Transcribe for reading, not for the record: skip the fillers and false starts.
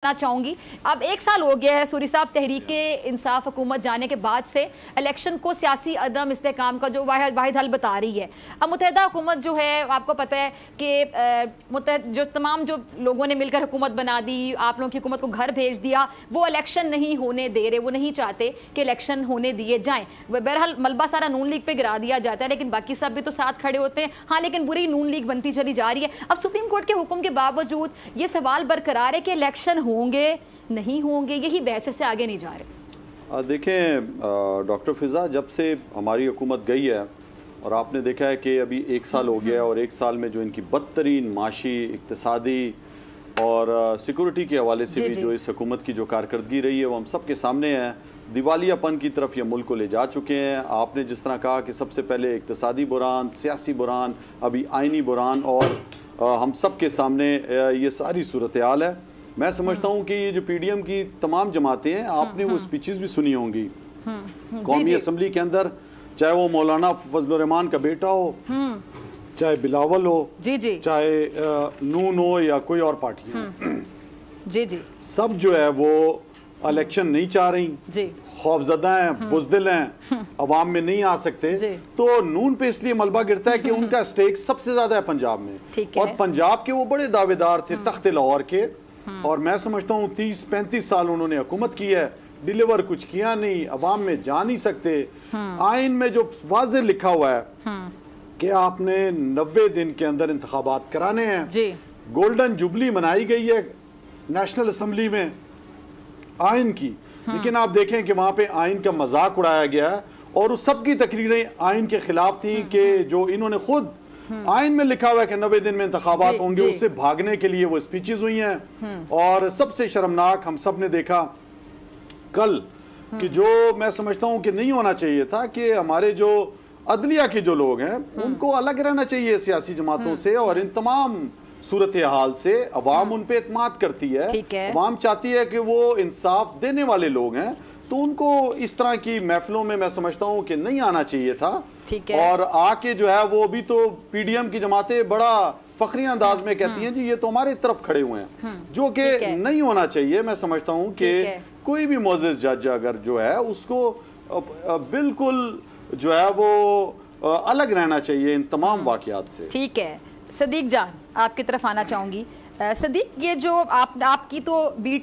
चाहूंगी। अब 1 साल हो गया है सूरी साहब तहरीक इंसाफ हुकूमत जाने के बाद से इलेक्शन को सियासी अदम इस्तेकाम का जो वाहिद हल बता रही है। अब मुत्तहिदा हुकूमत जो है आपको पता है कि जो तमाम जो लोगों ने मिलकर हुकूमत बना दी, आप लोगों की हुकूमत को घर भेज दिया, वो इलेक्शन नहीं होने दे रहे, वो नहीं चाहते कि इलेक्शन होने दिए जाएँ। बहरहाल मलबा सारा नून लीग पर गिरा दिया जाता है, लेकिन बाकी सब भी तो साथ खड़े होते हैं। हाँ, लेकिन बुरी नून लीग बनती चली जा रही है। अब सुप्रीम कोर्ट के हुक्म के बावजूद ये सवाल बरकरार है कि इलेक्शन होंगे नहीं होंगे, यही बहस से आगे नहीं जा रहे। देखें डॉक्टर फिजा, जब से हमारी हुकूमत गई है और आपने देखा है कि अभी 1 साल हो गया और 1 साल में जो इनकी बदतरीन माशी, इक्तिसादी और सिक्योरिटी के हवाले से भी जो इस हुकूमत की जो कारकर्दगी रही है वो हम सब के सामने है। दिवालियापन की तरफ ये मुल्क को ले जा चुके हैं। आपने जिस तरह कहा कि सबसे पहले इक्तिसादी बुरान, सियासी बुरान, अभी आइनी बुरान, और हम सब के सामने ये सारी सूरत हाल है। मैं समझता हूँ कि ये जो पीडीएम की तमाम जमातें हैं, आपने वो स्पीचेस भी सुनी होंगी कौमी असम्बली के अंदर, चाहे वो मौलाना फजल रहमान का बेटा हो, चाहे बिलावल हो, चाहे नून हो या कोई और पार्टी हो, सब जो है वो इलेक्शन नहीं चाह रही, खौफजदा हैं, बुज़दिल हैं, अवाम में नहीं आ सकते। तो नून पे इसलिए मलबा गिरता है कि उनका स्टेक सबसे ज्यादा है पंजाब में, और पंजाब के वो बड़े दावेदार थे तख्ते लाहौर के, और मैं समझता हूँ 30-35 साल उन्होंने हुकूमत की है, डिलीवर कुछ किया नहीं, अवाम में जा नहीं सकते। आइन में जो वाज़ेह लिखा हुआ है कि आपने 90 दिन के अंदर इंतखाबात कराने हैं, गोल्डन जुबली मनाई गई है नेशनल असम्बली में आइन की, लेकिन आप देखें कि वहां पे आइन का मजाक उड़ाया गया है और उस सब की तकरीरें आइन के खिलाफ थी कि जो इन्होंने खुद आइन में लिखा हुआ है कि 90 दिन में इंतखाबात होंगे, उससे भागने के लिए वो स्पीचेस हुई हैं। और सबसे शर्मनाक हम सब ने देखा कल कि जो मैं समझता हूं कि नहीं होना चाहिए था कि हमारे जो अदलिया के जो लोग हैं उनको अलग रहना चाहिए सियासी जमातों से, और इन तमाम सूरत हाल से अवाम उन पे एतमाद करती है, अवाम चाहती है कि वो इंसाफ देने वाले लोग हैं, तो उनको इस तरह की महफिलों में मैं समझता हूँ कि नहीं आना चाहिए था। और आके जो है वो भी तो पीडीएम की जमातें बड़ा फखरी अंदाज में कहती हैं जी ये तो हमारे तरफ खड़े हुए हैं, जो कि नहीं होना चाहिए। मैं समझता हूँ कि कोई भी मोअज़्ज़िज़ जज अगर जो है उसको बिल्कुल जो है वो अलग रहना चाहिए इन तमाम वाक़यात से। ठीक है, सदीक जान आपकी तरफ आना चाहूँगी। सदीक, ये जो आपकी तो बीट